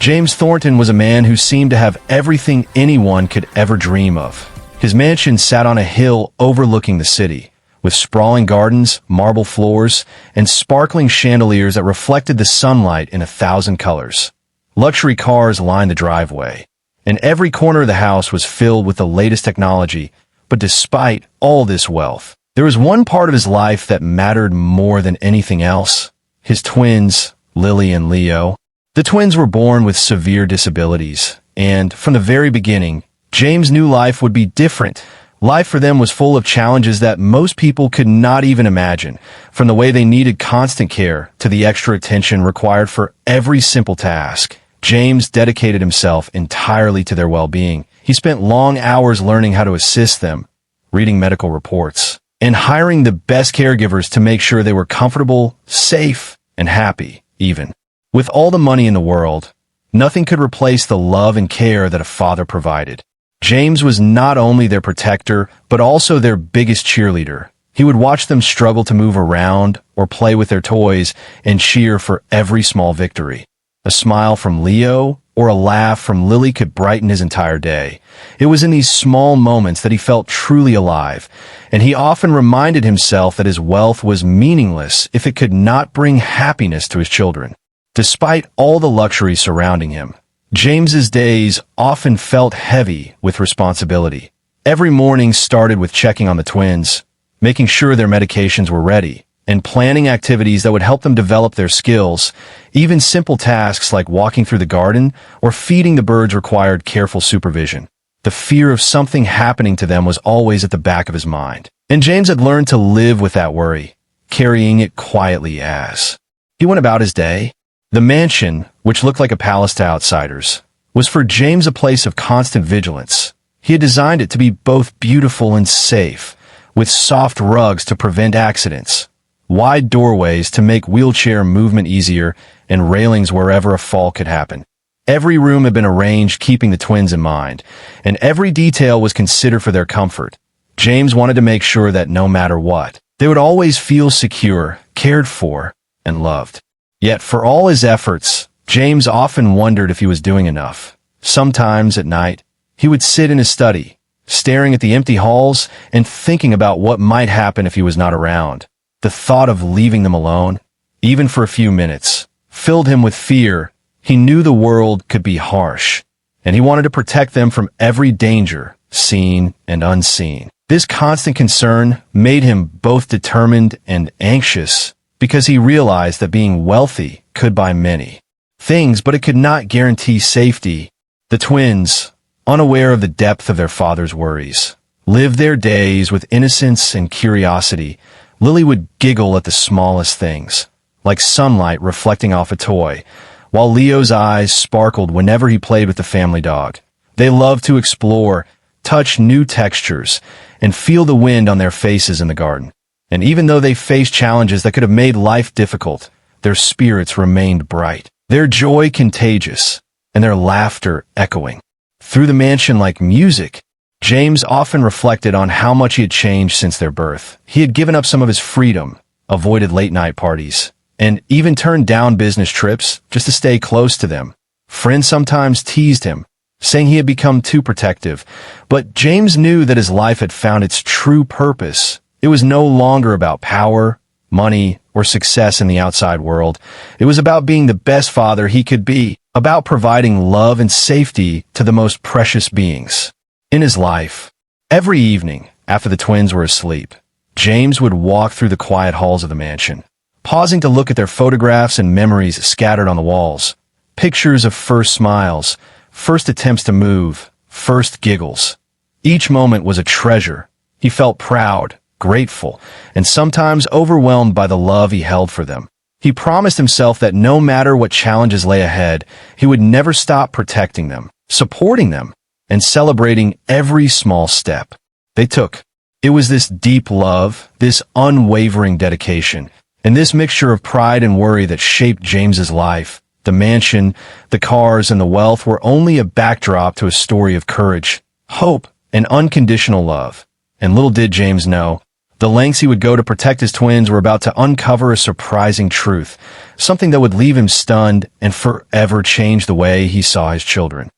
James Thornton was a man who seemed to have everything anyone could ever dream of. His mansion sat on a hill overlooking the city, with sprawling gardens, marble floors, and sparkling chandeliers that reflected the sunlight in 1,000 colors. Luxury cars lined the driveway, and every corner of the house was filled with the latest technology. But despite all this wealth, there was one part of his life that mattered more than anything else: his twins, Lily and Leo. The twins were born with severe disabilities, and from the very beginning, James knew life would be different. Life for them was full of challenges that most people could not even imagine, from the way they needed constant care to the extra attention required for every simple task. James dedicated himself entirely to their well-being. He spent long hours learning how to assist them, reading medical reports, and hiring the best caregivers to make sure they were comfortable, safe, and happy, even. With all the money in the world, nothing could replace the love and care that a father provided. James was not only their protector, but also their biggest cheerleader. He would watch them struggle to move around or play with their toys and cheer for every small victory. A smile from Leo or a laugh from Lily could brighten his entire day. It was in these small moments that he felt truly alive, and he often reminded himself that his wealth was meaningless if it could not bring happiness to his children. Despite all the luxury surrounding him, James's days often felt heavy with responsibility. Every morning started with checking on the twins, making sure their medications were ready, and planning activities that would help them develop their skills. Even simple tasks like walking through the garden or feeding the birds required careful supervision. The fear of something happening to them was always at the back of his mind, and James had learned to live with that worry, carrying it quietly as he went about his day. The mansion, which looked like a palace to outsiders, was for James a place of constant vigilance. He had designed it to be both beautiful and safe, with soft rugs to prevent accidents, wide doorways to make wheelchair movement easier, and railings wherever a fall could happen. Every room had been arranged keeping the twins in mind, and every detail was considered for their comfort. James wanted to make sure that no matter what, they would always feel secure, cared for, and loved. Yet for all his efforts, James often wondered if he was doing enough. Sometimes at night, he would sit in his study, staring at the empty halls and thinking about what might happen if he was not around. The thought of leaving them alone, even for a few minutes, filled him with fear. He knew the world could be harsh, and he wanted to protect them from every danger, seen and unseen. This constant concern made him both determined and anxious, because he realized that being wealthy could buy many things, but it could not guarantee safety. The twins, unaware of the depth of their father's worries, lived their days with innocence and curiosity. Lily would giggle at the smallest things, like sunlight reflecting off a toy, while Leo's eyes sparkled whenever he played with the family dog. They loved to explore, touch new textures, and feel the wind on their faces in the garden. And even though they faced challenges that could have made life difficult, their spirits remained bright, their joy contagious, and their laughter echoing through the mansion like music. James often reflected on how much he had changed since their birth. He had given up some of his freedom, avoided late-night parties, and even turned down business trips just to stay close to them. Friends sometimes teased him, saying he had become too protective, but James knew that his life had found its true purpose. It was no longer about power, money, or success in the outside world. It was about being the best father he could be, about providing love and safety to the most precious beings in his life. Every evening, after the twins were asleep, James would walk through the quiet halls of the mansion, pausing to look at their photographs and memories scattered on the walls. Pictures of first smiles, first attempts to move, first giggles. Each moment was a treasure. He felt proud, grateful, and sometimes overwhelmed by the love he held for them. He promised himself that no matter what challenges lay ahead, he would never stop protecting them, supporting them, and celebrating every small step they took. It was this deep love, this unwavering dedication, and this mixture of pride and worry that shaped James's life. The mansion, the cars, and the wealth were only a backdrop to a story of courage, hope, and unconditional love. And little did James know, The lengths he would go to protect his twins were about to uncover a surprising truth, something that would leave him stunned and forever change the way he saw his children.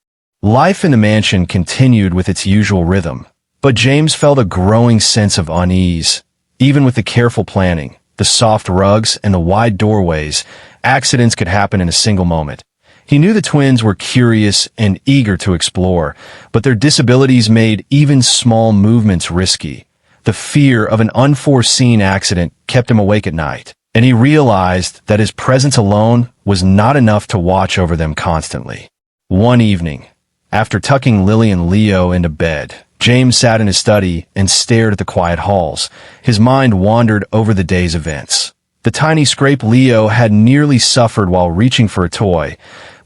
Life in the mansion continued with its usual rhythm, but James felt a growing sense of unease. Even with the careful planning, the soft rugs, and the wide doorways, accidents could happen in a single moment. He knew the twins were curious and eager to explore, but their disabilities made even small movements risky. The fear of an unforeseen accident kept him awake at night, and he realized that his presence alone was not enough to watch over them constantly. One evening, after tucking Lily and Leo into bed, James sat in his study and stared at the quiet halls. His mind wandered over the day's events. The tiny scrape Leo had nearly suffered while reaching for a toy.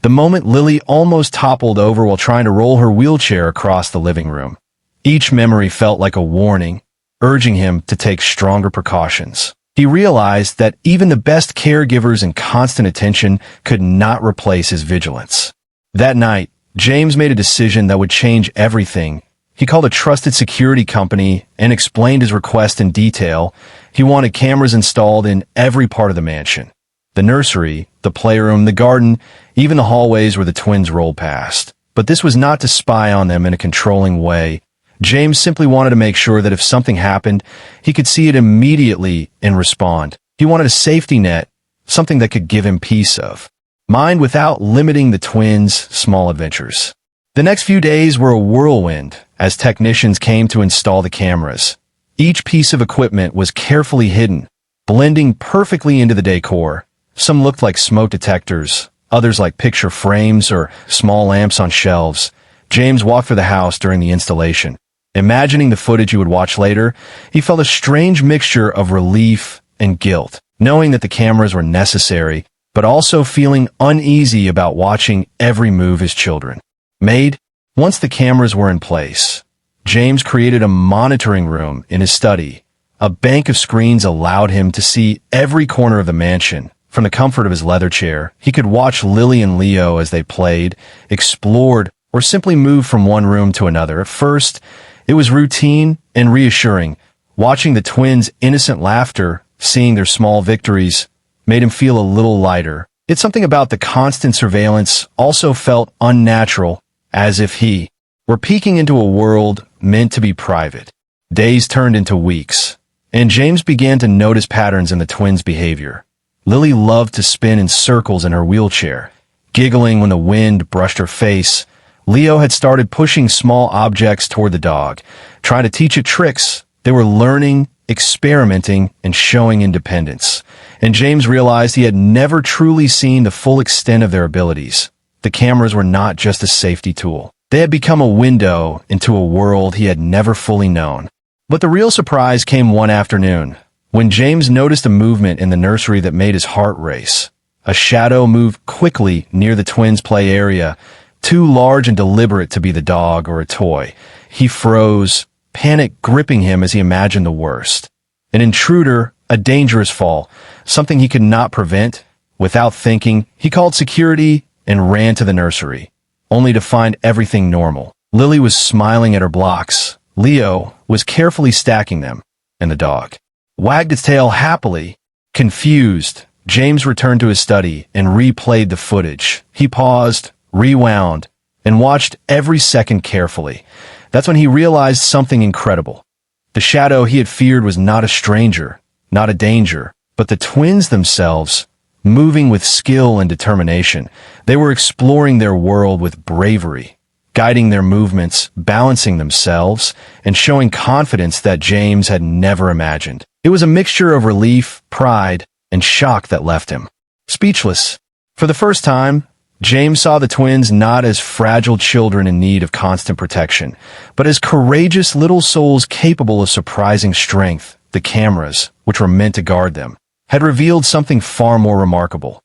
The moment Lily almost toppled over while trying to roll her wheelchair across the living room. Each memory felt like a warning, urging him to take stronger precautions. He realized that even the best caregivers and constant attention could not replace his vigilance. That night, James made a decision that would change everything. He called a trusted security company and explained his request in detail. He wanted cameras installed in every part of the mansion. The nursery, the playroom, the garden, even the hallways where the twins rolled past. But this was not to spy on them in a controlling way. James simply wanted to make sure that if something happened, he could see it immediately and respond. He wanted a safety net, something that could give him peace of mind without limiting the twins' small adventures. The next few days were a whirlwind as technicians came to install the cameras. Each piece of equipment was carefully hidden, blending perfectly into the decor. Some looked like smoke detectors, others like picture frames or small lamps on shelves. James walked through the house during the installation. Imagining the footage he would watch later, he felt a strange mixture of relief and guilt, knowing that the cameras were necessary, but also feeling uneasy about watching every move his children made. Once the cameras were in place, James created a monitoring room in his study. A bank of screens allowed him to see every corner of the mansion. From the comfort of his leather chair, he could watch Lily and Leo as they played, explored, or simply moved from one room to another. At first, it was routine and reassuring. Watching the twins' innocent laughter, seeing their small victories, made him feel a little lighter. It's something about the constant surveillance also felt unnatural, as if he were peeking into a world meant to be private. Days turned into weeks, and James began to notice patterns in the twins' behavior. Lily loved to spin in circles in her wheelchair, giggling when the wind brushed her face. Leo had started pushing small objects toward the dog, trying to teach it tricks. They were learning, experimenting, and showing independence. And James realized he had never truly seen the full extent of their abilities. The cameras were not just a safety tool. They had become a window into a world he had never fully known. But the real surprise came one afternoon, when James noticed a movement in the nursery that made his heart race. A shadow moved quickly near the twins' play area, too large and deliberate to be the dog or a toy. He froze, panic gripping him as he imagined the worst. An intruder, a dangerous fall, something he could not prevent. Without thinking, he called security and ran to the nursery, only to find everything normal. Lily was smiling at her blocks. Leo was carefully stacking them, and the dog wagged its tail happily. Confused, James returned to his study and replayed the footage. He paused, rewound, and watched every second carefully. That's when he realized something incredible. The shadow he had feared was not a stranger, not a danger, but the twins themselves, moving with skill and determination. They were exploring their world with bravery, guiding their movements, balancing themselves, and showing confidence that James had never imagined. It was a mixture of relief, pride, and shock that left him speechless. For the first time, James saw the twins not as fragile children in need of constant protection, but as courageous little souls capable of surprising strength. The cameras, which were meant to guard them, had revealed something far more remarkable.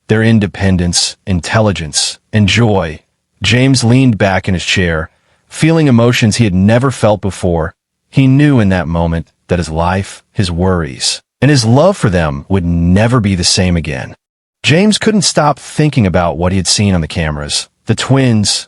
Their independence, intelligence, and joy. James leaned back in his chair, feeling emotions he had never felt before. He knew in that moment that his life, his worries, and his love for them would never be the same again. James couldn't stop thinking about what he had seen on the cameras. The twins,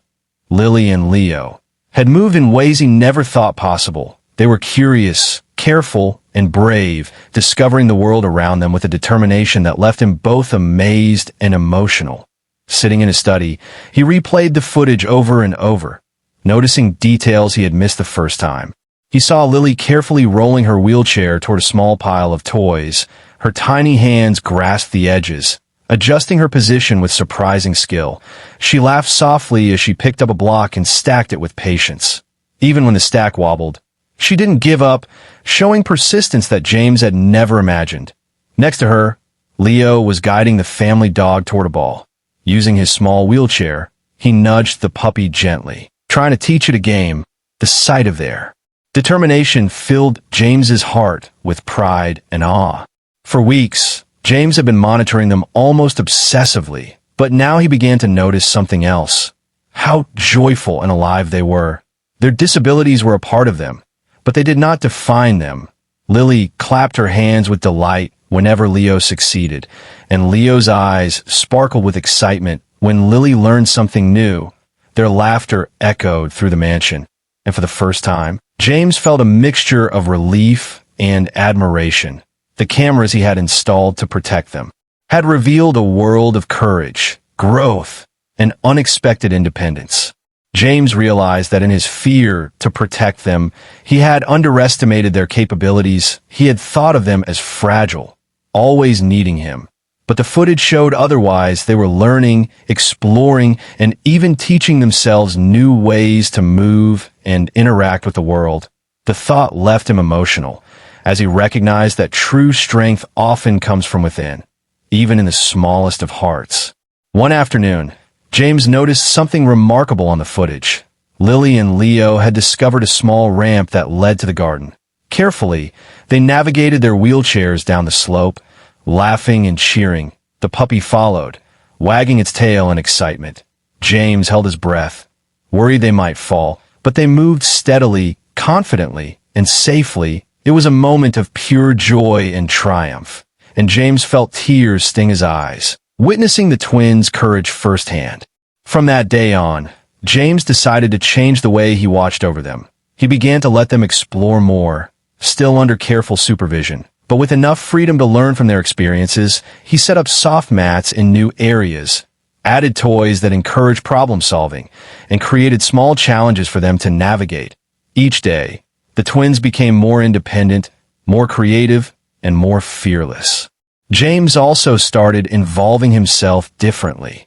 Lily and Leo, had moved in ways he never thought possible. They were curious, careful, and brave, discovering the world around them with a determination that left him both amazed and emotional. Sitting in his study, he replayed the footage over and over, noticing details he had missed the first time. He saw Lily carefully rolling her wheelchair toward a small pile of toys. Her tiny hands grasped the edges, adjusting her position with surprising skill. She laughed softly as she picked up a block and stacked it with patience. Even when the stack wobbled, she didn't give up, showing persistence that James had never imagined. Next to her, Leo was guiding the family dog toward a ball. Using his small wheelchair, he nudged the puppy gently, trying to teach it a game. The sight of their determination filled James's heart with pride and awe. For weeks, James had been monitoring them almost obsessively, but now he began to notice something else. How joyful and alive they were. Their disabilities were a part of them, but they did not define them. Lily clapped her hands with delight whenever Leo succeeded, and Leo's eyes sparkled with excitement when Lily learned something new. Their laughter echoed through the mansion, and for the first time, James felt a mixture of relief and admiration. The cameras he had installed to protect them had revealed a world of courage, growth, and unexpected independence. James realized that in his fear to protect them, he had underestimated their capabilities. He had thought of them as fragile, always needing him. But the footage showed otherwise. They were learning, exploring, and even teaching themselves new ways to move and interact with the world. The thought left him emotional, as he recognized that true strength often comes from within, even in the smallest of hearts. One afternoon, James noticed something remarkable on the footage. Lily and Leo had discovered a small ramp that led to the garden. Carefully, they navigated their wheelchairs down the slope, laughing and cheering. The puppy followed, wagging its tail in excitement. James held his breath, worried they might fall, but they moved steadily, confidently, and safely. It was a moment of pure joy and triumph, and James felt tears sting his eyes, witnessing the twins' courage firsthand. From that day on, James decided to change the way he watched over them. He began to let them explore more, still under careful supervision. But with enough freedom to learn from their experiences, he set up soft mats in new areas, added toys that encouraged problem solving, and created small challenges for them to navigate. Each day, the twins became more independent, more creative, and more fearless. James also started involving himself differently,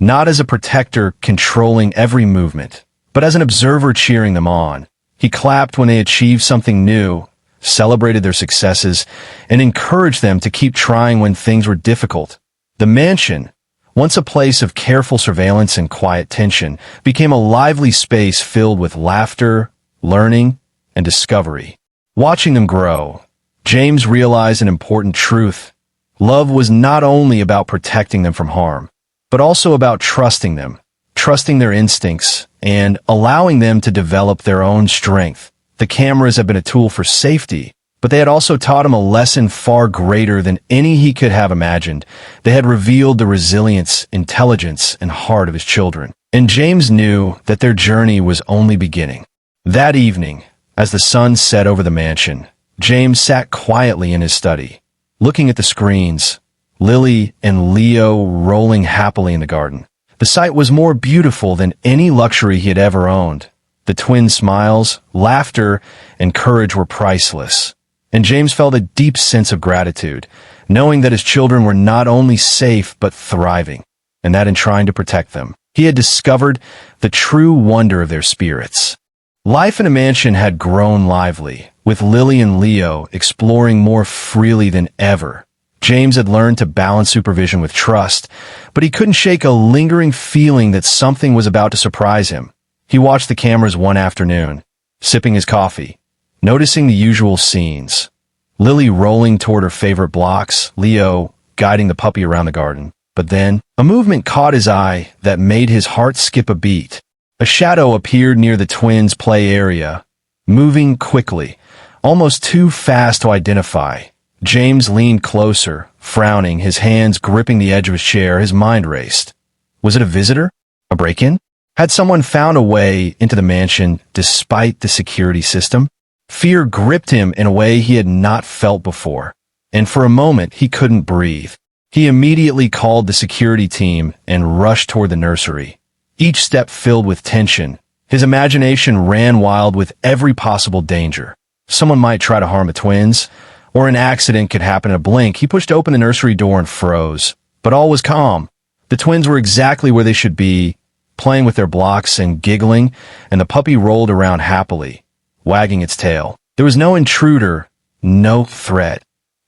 not as a protector controlling every movement, but as an observer cheering them on. He clapped when they achieved something new, celebrated their successes, and encouraged them to keep trying when things were difficult. The mansion, once a place of careful surveillance and quiet tension, became a lively space filled with laughter, learning, and discovery. Watching them grow, James realized an important truth. Love was not only about protecting them from harm, but also about trusting them, trusting their instincts, and allowing them to develop their own strength. The cameras had been a tool for safety, but they had also taught him a lesson far greater than any he could have imagined. They had revealed the resilience, intelligence, and heart of his children. And James knew that their journey was only beginning. That evening, as the sun set over the mansion, James sat quietly in his study, looking at the screens, Lily and Leo rolling happily in the garden. The sight was more beautiful than any luxury he had ever owned. The twins' smiles, laughter, and courage were priceless, and James felt a deep sense of gratitude, knowing that his children were not only safe but thriving, and that in trying to protect them, he had discovered the true wonder of their spirits. Life in a mansion had grown lively, with Lily and Leo exploring more freely than ever. James had learned to balance supervision with trust, but he couldn't shake a lingering feeling that something was about to surprise him. He watched the cameras one afternoon, sipping his coffee, noticing the usual scenes. Lily rolling toward her favorite blocks, Leo guiding the puppy around the garden. But then, a movement caught his eye that made his heart skip a beat. A shadow appeared near the twins' play area, moving quickly, almost too fast to identify. James leaned closer, frowning, his hands gripping the edge of his chair. His mind raced. Was it a visitor? A break-in? Had someone found a way into the mansion despite the security system? Fear gripped him in a way he had not felt before, and for a moment he couldn't breathe. He immediately called the security team and rushed toward the nursery, each step filled with tension. His imagination ran wild with every possible danger. Someone might try to harm the twins, or an accident could happen in a blink. He pushed open the nursery door and froze, but all was calm. The twins were exactly where they should be, playing with their blocks and giggling, and the puppy rolled around happily, wagging its tail. There was no intruder, no threat,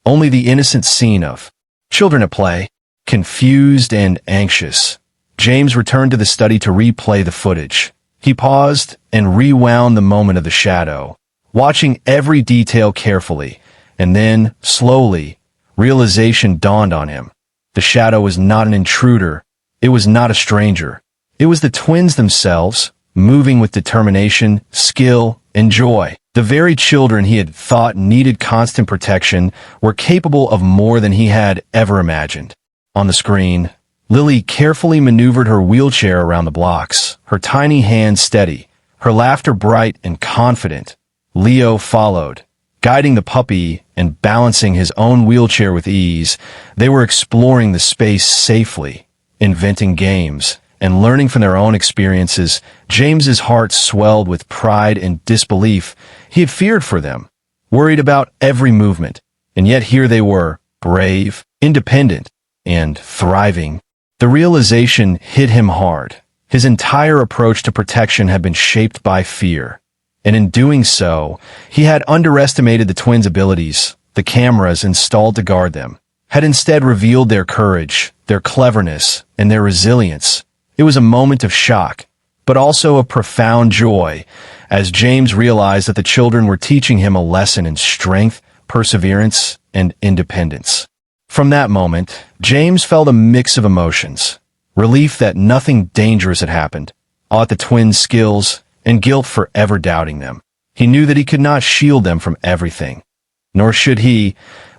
only the innocent scene of children at play, confused and anxious. James returned to the study to replay the footage. He paused and rewound the moment of the shadow, watching every detail carefully, and then, slowly, realization dawned on him. The shadow was not an intruder. It was not a stranger. It was the twins themselves, moving with determination, skill, and joy. The very children he had thought needed constant protection were capable of more than he had ever imagined. On the screen, Lily carefully maneuvered her wheelchair around the blocks, her tiny hands steady, her laughter bright and confident. Leo followed, guiding the puppy and balancing his own wheelchair with ease. They were exploring the space safely, inventing games, and learning from their own experiences. James's heart swelled with pride and disbelief. He had feared for them, worried about every movement, and yet here they were, brave, independent, and thriving. The realization hit him hard. His entire approach to protection had been shaped by fear, and in doing so, he had underestimated the twins' abilities. The cameras installed to guard them had instead revealed their courage, their cleverness, and their resilience. It was a moment of shock, but also of profound joy, as James realized that the children were teaching him a lesson in strength, perseverance, and independence. From that moment, James felt a mix of emotions: relief that nothing dangerous had happened, awe at the twins' skills, and guilt for ever doubting them. He knew that he could not shield them from everything, nor should he.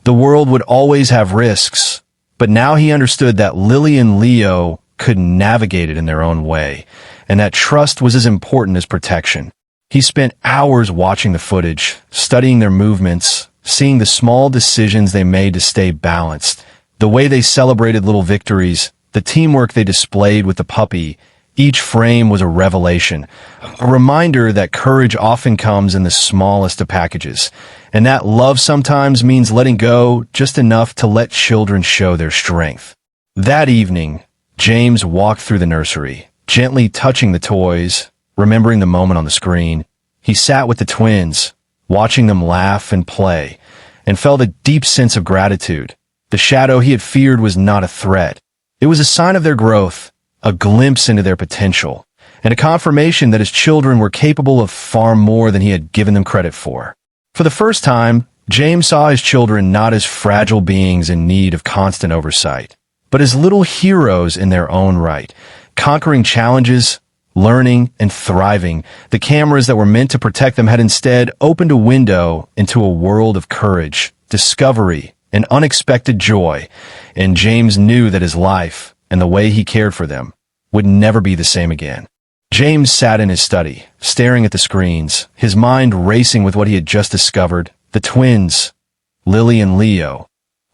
The world would always have risks, but now he understood that Lily and Leo could navigate it in their own way, and that trust was as important as protection. He spent hours watching the footage, studying their movements, seeing the small decisions they made to stay balanced, the way they celebrated little victories, the teamwork they displayed with the puppy. Each frame was a revelation, a reminder that courage often comes in the smallest of packages, and that love sometimes means letting go just enough to let children show their strength. That evening, James walked through the nursery, gently touching the toys, remembering the moment on the screen. He sat with the twins, watching them laugh and play, and felt a deep sense of gratitude. The shadow he had feared was not a threat. It was a sign of their growth, a glimpse into their potential, and a confirmation that his children were capable of far more than he had given them credit for. For the first time, James saw his children not as fragile beings in need of constant oversight, but as little heroes in their own right, conquering challenges, learning, and thriving. The cameras that were meant to protect them had instead opened a window into a world of courage, discovery, and unexpected joy, and James knew that his life, and the way he cared for them, would never be the same again. James sat in his study, staring at the screens, his mind racing with what he had just discovered. The twins, Lily and Leo,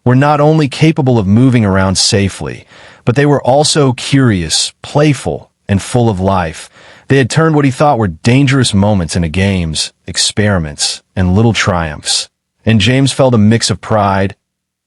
were not only capable of moving around safely, but they were also curious, playful, and full of life. They had turned what he thought were dangerous moments into games, experiments, and little triumphs. And James felt a mix of pride,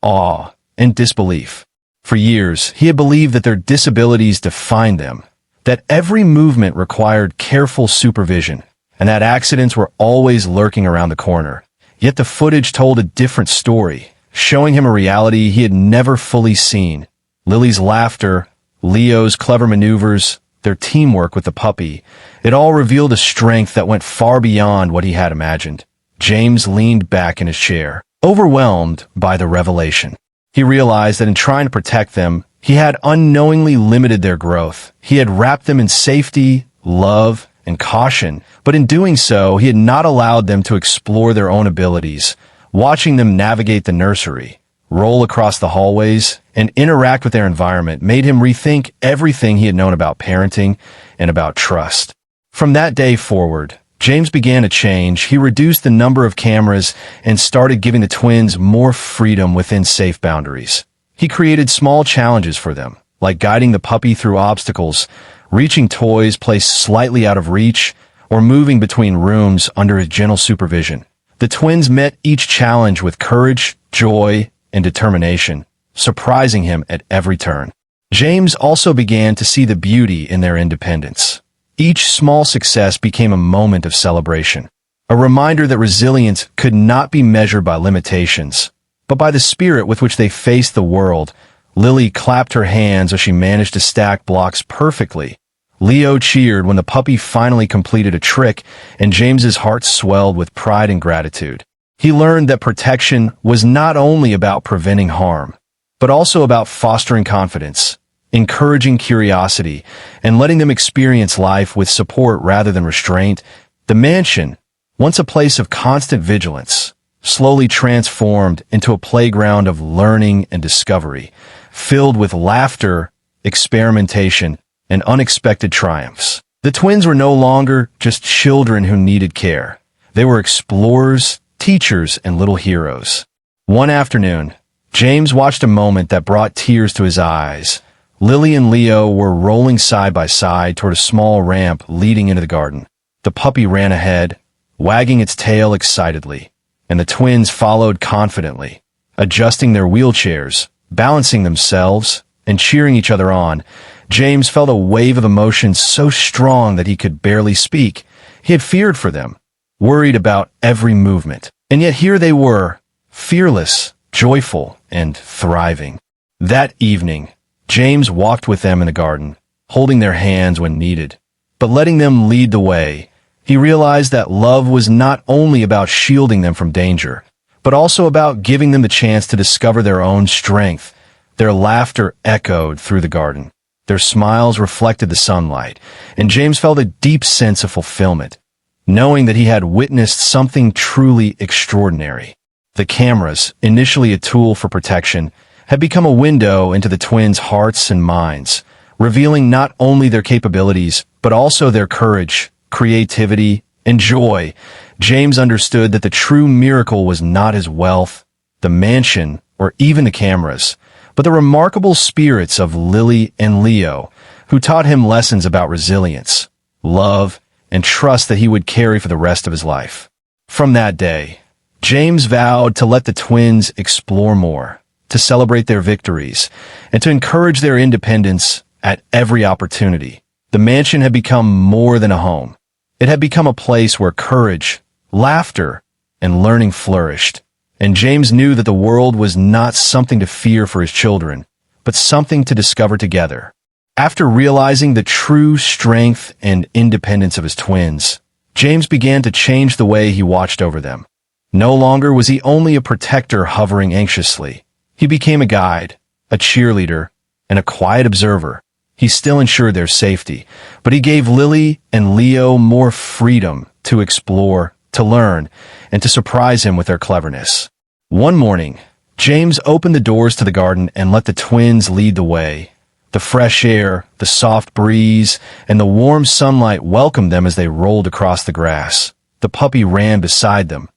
awe, and disbelief. For years, he had believed that their disabilities defined them, that every movement required careful supervision, and that accidents were always lurking around the corner. Yet the footage told a different story, showing him a reality he had never fully seen. Lily's laughter, Leo's clever maneuvers, their teamwork with the puppy, it all revealed a strength that went far beyond what he had imagined. James leaned back in his chair, overwhelmed by the revelation. He realized that in trying to protect them, he had unknowingly limited their growth. He had wrapped them in safety, love, and caution, but in doing so, he had not allowed them to explore their own abilities. Watching them navigate the nursery, roll across the hallways, and interact with their environment made him rethink everything he had known about parenting and about trust. From that day forward, James began to change. He reduced the number of cameras and started giving the twins more freedom within safe boundaries. He created small challenges for them, like guiding the puppy through obstacles, reaching toys placed slightly out of reach, or moving between rooms under his gentle supervision. The twins met each challenge with courage, joy, and determination, surprising him at every turn. James also began to see the beauty in their independence. Each small success became a moment of celebration, a reminder that resilience could not be measured by limitations, but by the spirit with which they faced the world. Lily clapped her hands as she managed to stack blocks perfectly. Leo cheered when the puppy finally completed a trick, and James's heart swelled with pride and gratitude. He learned that protection was not only about preventing harm, but also about fostering confidence, encouraging curiosity, and letting them experience life with support rather than restraint. The mansion, once a place of constant vigilance, slowly transformed into a playground of learning and discovery, filled with laughter, experimentation, and unexpected triumphs. The twins were no longer just children who needed care. They were explorers, teachers, and little heroes. One afternoon, James watched a moment that brought tears to his eyes. Lily and Leo were rolling side by side toward a small ramp leading into the garden. The puppy ran ahead, wagging its tail excitedly, and the twins followed confidently, adjusting their wheelchairs, balancing themselves, and cheering each other on. James felt a wave of emotion so strong that he could barely speak. He had feared for them, worried about every movement. And yet here they were, fearless, joyful, and thriving. That evening, James walked with them in the garden, holding their hands when needed, but letting them lead the way. He realized that love was not only about shielding them from danger, but also about giving them the chance to discover their own strength. Their laughter echoed through the garden. Their smiles reflected the sunlight, and James felt a deep sense of fulfillment, knowing that he had witnessed something truly extraordinary. The cameras, initially a tool for protection, had become a window into the twins' hearts and minds, revealing not only their capabilities, but also their courage, creativity, and joy. James understood that the true miracle was not his wealth, the mansion, or even the cameras, but the remarkable spirits of Lily and Leo, who taught him lessons about resilience, love, and trust that he would carry for the rest of his life. From that day, James vowed to let the twins explore more, to celebrate their victories, and to encourage their independence at every opportunity. The mansion had become more than a home. It had become a place where courage, laughter, and learning flourished. And James knew that the world was not something to fear for his children, but something to discover together. After realizing the true strength and independence of his twins, James began to change the way he watched over them. No longer was he only a protector hovering anxiously. He became a guide, a cheerleader, and a quiet observer. He still ensured their safety, but he gave Lily and Leo more freedom to explore, to learn, and to surprise him with their cleverness. One morning, James opened the doors to the garden and let the twins lead the way. The fresh air, the soft breeze, and the warm sunlight welcomed them as they rolled across the grass. The puppy ran beside them,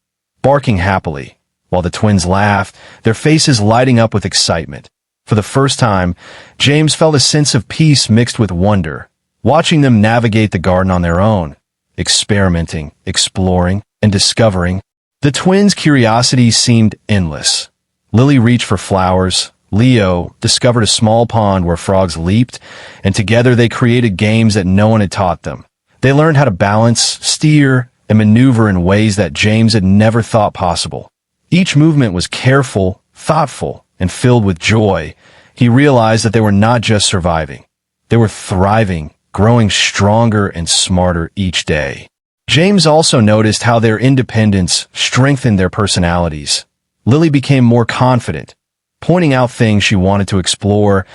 barking happily, while the twins laughed, their faces lighting up with excitement. For the first time, James felt a sense of peace mixed with wonder, watching them navigate the garden on their own, experimenting, exploring, and discovering. The twins' curiosity seemed endless. Lily reached for flowers. Leo discovered a small pond where frogs leaped, and together they created games that no one had taught them. They learned how to balance, steer, and maneuver in ways that James had never thought possible. Each movement was careful, thoughtful, and filled with joy. He realized that they were not just surviving. They were thriving, growing stronger and smarter each day. James also noticed how their independence strengthened their personalities. Lily became more confident, pointing out things she wanted to explore,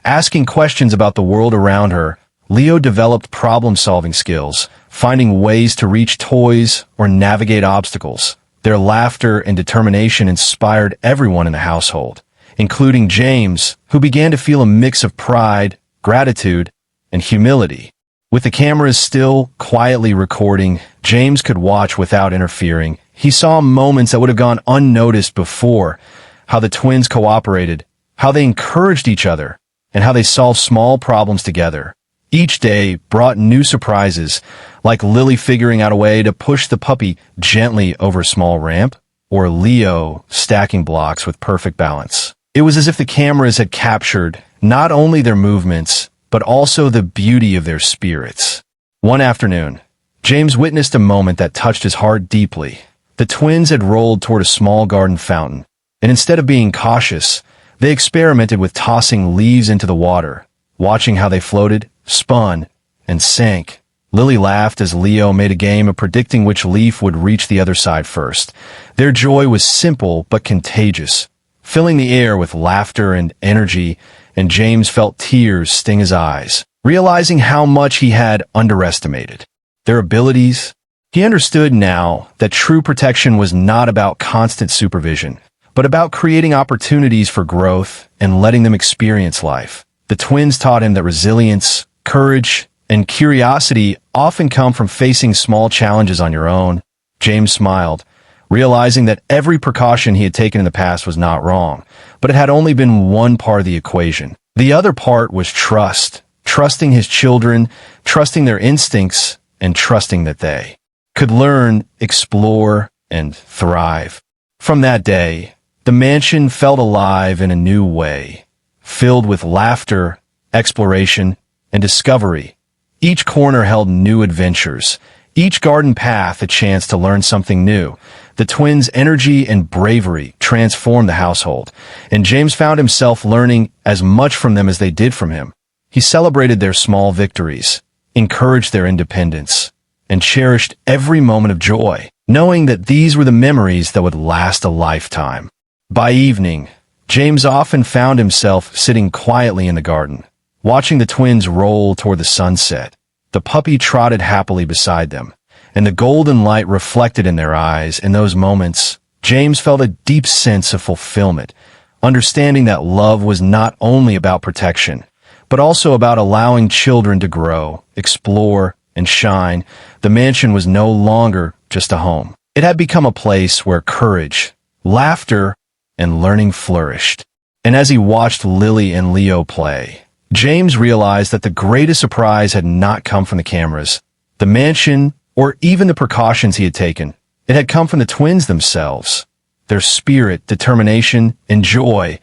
asking questions about the world around her. Leo developed problem-solving skills, finding ways to reach toys or navigate obstacles. Their laughter and determination inspired everyone in the household, including James, who began to feel a mix of pride, gratitude, and humility. With the cameras still quietly recording, James could watch without interfering. He saw moments that would have gone unnoticed before, how the twins cooperated, how they encouraged each other, and how they solved small problems together. Each day brought new surprises, like Lily figuring out a way to push the puppy gently over a small ramp, or Leo stacking blocks with perfect balance. It was as if the cameras had captured not only their movements, but also the beauty of their spirits. One afternoon, James witnessed a moment that touched his heart deeply. The twins had rolled toward a small garden fountain, and instead of being cautious, they experimented with tossing leaves into the water, watching how they floated, spun, and sank. Lily laughed as Leo made a game of predicting which leaf would reach the other side first. Their joy was simple but contagious, filling the air with laughter and energy, and James felt tears sting his eyes, realizing how much he had underestimated their abilities. He understood now that true protection was not about constant supervision, but about creating opportunities for growth and letting them experience life. The twins taught him that resilience, courage, and curiosity often come from facing small challenges on your own. James smiled, realizing that every precaution he had taken in the past was not wrong, but it had only been one part of the equation. The other part was trust, trusting his children, trusting their instincts, and trusting that they could learn, explore, and thrive. From that day, the mansion felt alive in a new way, filled with laughter, exploration, and discovery. Each corner held new adventures, each garden path a chance to learn something new. The twins' energy and bravery transformed the household, and James found himself learning as much from them as they did from him. He celebrated their small victories, encouraged their independence, and cherished every moment of joy, knowing that these were the memories that would last a lifetime. By evening, James often found himself sitting quietly in the garden, watching the twins roll toward the sunset. The puppy trotted happily beside them, and the golden light reflected in their eyes. In those moments, James felt a deep sense of fulfillment, understanding that love was not only about protection, but also about allowing children to grow, explore, and shine. The mansion was no longer just a home. It had become a place where courage, laughter, and learning flourished. And as he watched Lily and Leo play, James realized that the greatest surprise had not come from the cameras, the mansion, or even the precautions he had taken. It had come from the twins themselves, their spirit, determination, and joy.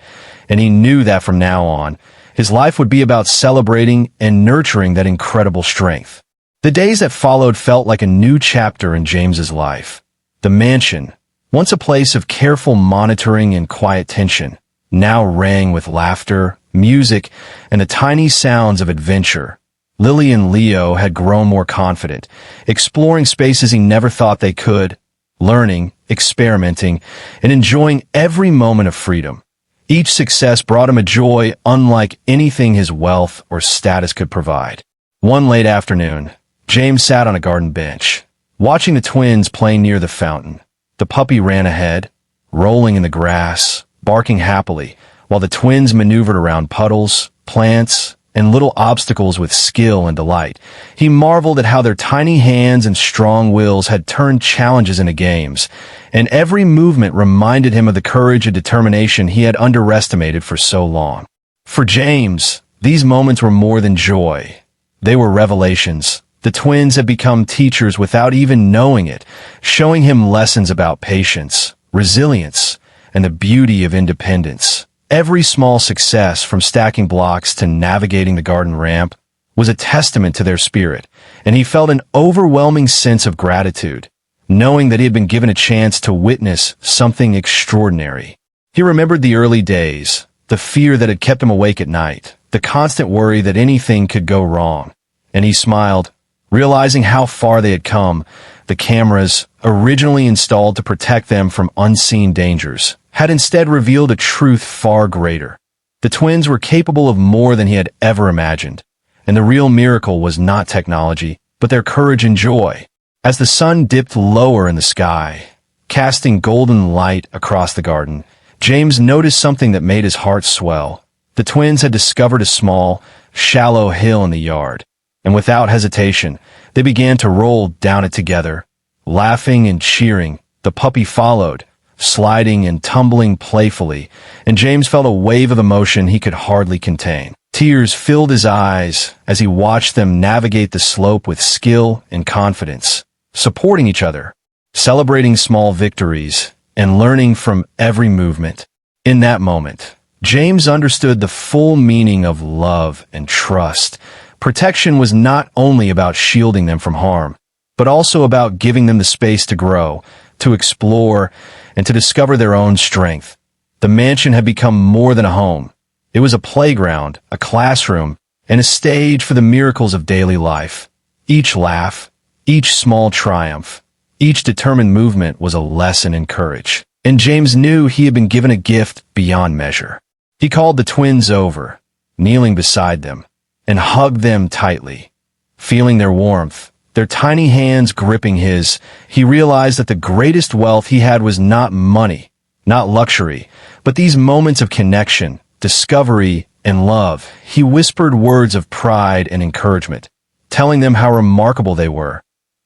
And he knew that from now on, his life would be about celebrating and nurturing that incredible strength. The days that followed felt like a new chapter in James's life. The mansion, once a place of careful monitoring and quiet tension, now rang with laughter, music, and the tiny sounds of adventure. Lily and Leo had grown more confident, exploring spaces he never thought they could, learning, experimenting, and enjoying every moment of freedom. Each success brought him a joy unlike anything his wealth or status could provide. One late afternoon, James sat on a garden bench, watching the twins play near the fountain. The puppy ran ahead, rolling in the grass, barking happily, while the twins maneuvered around puddles, plants, and little obstacles with skill and delight. He marveled at how their tiny hands and strong wills had turned challenges into games, and every movement reminded him of the courage and determination he had underestimated for so long. For James, these moments were more than joy. They were revelations. The twins had become teachers without even knowing it, showing him lessons about patience, resilience, and the beauty of independence. Every small success, from stacking blocks to navigating the garden ramp, was a testament to their spirit, and he felt an overwhelming sense of gratitude, knowing that he had been given a chance to witness something extraordinary. He remembered the early days, the fear that had kept him awake at night, the constant worry that anything could go wrong, and he smiled, realizing how far they had come. The cameras, originally installed to protect them from unseen dangers, had instead revealed a truth far greater. The twins were capable of more than he had ever imagined, and the real miracle was not technology, but their courage and joy. As the sun dipped lower in the sky, casting golden light across the garden, James noticed something that made his heart swell. The twins had discovered a small, shallow hill in the yard, and without hesitation, they began to roll down it together, Laughing and cheering, the puppy followed, sliding and tumbling playfully, and James felt a wave of emotion he could hardly contain. Tears filled his eyes as he watched them navigate the slope with skill and confidence, supporting each other, celebrating small victories, and learning from every movement. In that moment, James understood the full meaning of love and trust. Protection was not only about shielding them from harm, but also about giving them the space to grow, to explore, and to discover their own strength. The mansion had become more than a home. It was a playground, a classroom, and a stage for the miracles of daily life. Each laugh, each small triumph, each determined movement was a lesson in courage. And James knew he had been given a gift beyond measure. He called the twins over, kneeling beside them, and hugged them tightly. Feeling their warmth, their tiny hands gripping his, he realized that the greatest wealth he had was not money, not luxury, but these moments of connection, discovery, and love. He whispered words of pride and encouragement, telling them how remarkable they were,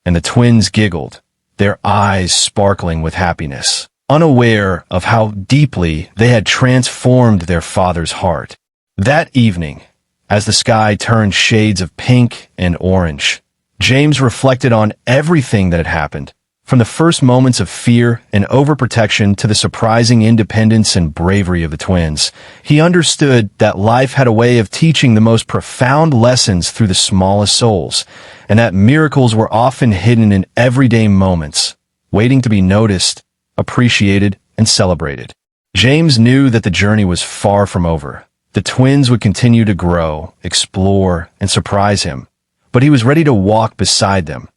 and the twins giggled, their eyes sparkling with happiness, unaware of how deeply they had transformed their father's heart. That evening, as the sky turned shades of pink and orange, James reflected on everything that had happened, from the first moments of fear and overprotection to the surprising independence and bravery of the twins. He understood that life had a way of teaching the most profound lessons through the smallest souls, and that miracles were often hidden in everyday moments, waiting to be noticed, appreciated, and celebrated. James knew that the journey was far from over. The twins would continue to grow, explore, and surprise him, but he was ready to walk beside them,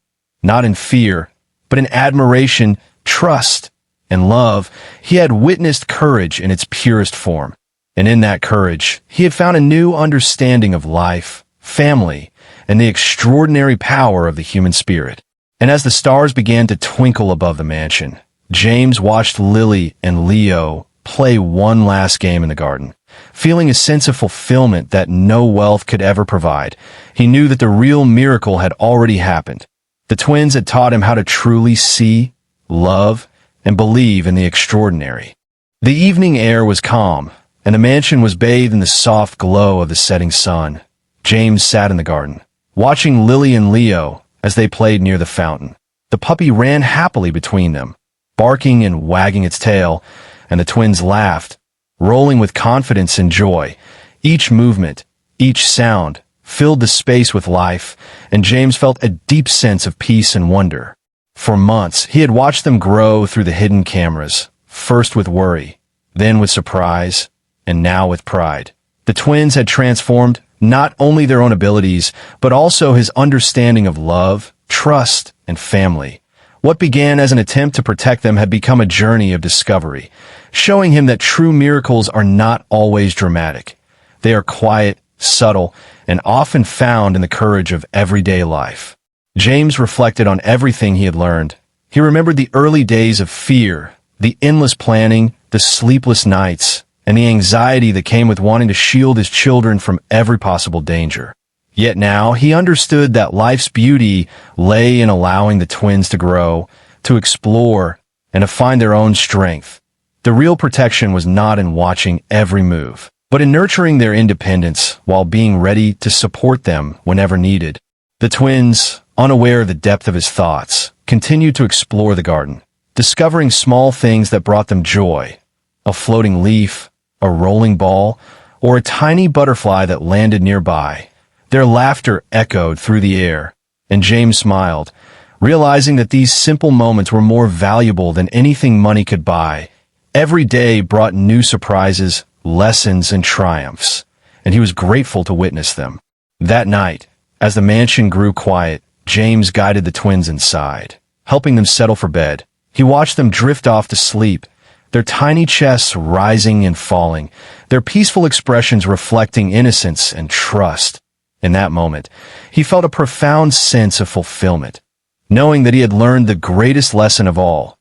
not in fear, but in admiration, trust, and love. He had witnessed courage in its purest form, and in that courage, he had found a new understanding of life, family, and the extraordinary power of the human spirit. And as the stars began to twinkle above the mansion, James watched Lily and Leo play one last game in the garden. Feeling a sense of fulfillment that no wealth could ever provide, he knew that the real miracle had already happened. The twins had taught him how to truly see, love, and believe in the extraordinary. The evening air was calm, and the mansion was bathed in the soft glow of the setting sun. James sat in the garden, watching Lily and Leo as they played near the fountain. The puppy ran happily between them, barking and wagging its tail, and the twins laughed, rolling with confidence and joy. Each movement, each sound, filled the space with life, and James felt a deep sense of peace and wonder. For months, he had watched them grow through the hidden cameras, first with worry, then with surprise, and now with pride. The twins had transformed not only their own abilities, but also his understanding of love, trust, and family. What began as an attempt to protect them had become a journey of discovery, showing him that true miracles are not always dramatic. They are quiet, subtle, and often found in the courage of everyday life. James reflected on everything he had learned. He remembered the early days of fear, the endless planning, the sleepless nights, and the anxiety that came with wanting to shield his children from every possible danger. Yet now he understood that life's beauty lay in allowing the twins to grow, to explore, and to find their own strength. The real protection was not in watching every move, but in nurturing their independence while being ready to support them whenever needed. The twins, unaware of the depth of his thoughts, continued to explore the garden, discovering small things that brought them joy. A floating leaf, a rolling ball, or a tiny butterfly that landed nearby. Their laughter echoed through the air, and James smiled, realizing that these simple moments were more valuable than anything money could buy. Every day brought new surprises, lessons, and triumphs, and he was grateful to witness them. That night, as the mansion grew quiet, James guided the twins inside, helping them settle for bed. He watched them drift off to sleep, their tiny chests rising and falling, their peaceful expressions reflecting innocence and trust. In that moment, he felt a profound sense of fulfillment, knowing that he had learned the greatest lesson of all.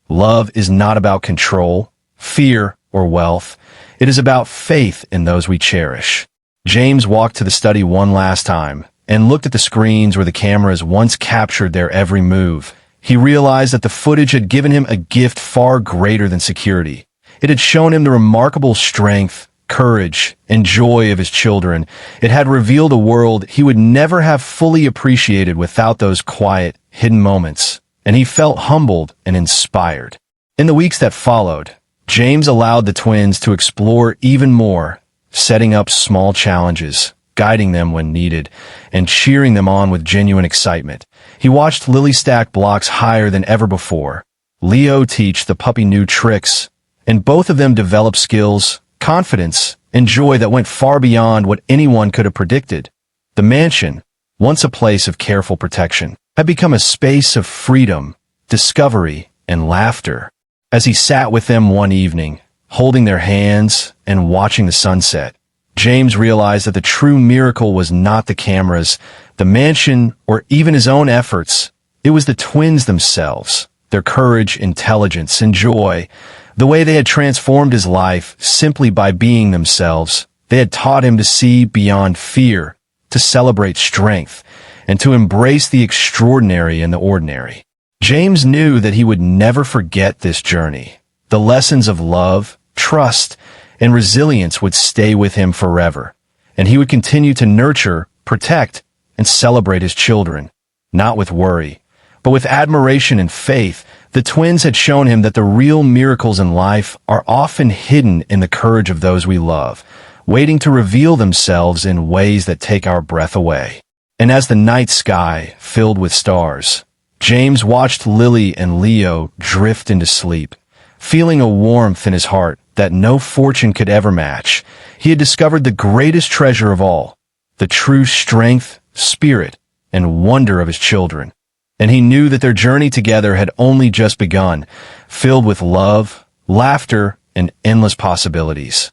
Love is not about control, fear, or wealth. It is about faith in those we cherish. James walked to the study one last time and looked at the screens where the cameras once captured their every move. he realized that the footage had given him a gift far greater than security. It had shown him the remarkable strength, courage, and joy of his children. It had revealed a world he would never have fully appreciated without those quiet, hidden moments, and he felt humbled and inspired. In the weeks that followed, James allowed the twins to explore even more, setting up small challenges, guiding them when needed, and cheering them on with genuine excitement. He watched Lily stack blocks higher than ever before, Leo teach the puppy new tricks, and both of them developed skills, confidence, and joy that went far beyond what anyone could have predicted. The mansion, once a place of careful protection, had become a space of freedom, discovery, and laughter. As he sat with them one evening, holding their hands and watching the sunset, James realized that the true miracle was not the cameras, the mansion, or even his own efforts. It was the twins themselves, their courage, intelligence, and joy. The way they had transformed his life simply by being themselves. They had taught him to see beyond fear, to celebrate strength, and to embrace the extraordinary in the ordinary. James knew that he would never forget this journey. The lessons of love, trust, and resilience would stay with him forever, and he would continue to nurture, protect, and celebrate his children, not with worry, but with admiration and faith. The twins had shown him that the real miracles in life are often hidden in the courage of those we love, waiting to reveal themselves in ways that take our breath away. And as the night sky filled with stars, James watched Lily and Leo drift into sleep, feeling a warmth in his heart that no fortune could ever match. He had discovered the greatest treasure of all, the true strength, spirit, and wonder of his children. And he knew that their journey together had only just begun, filled with love, laughter, and endless possibilities.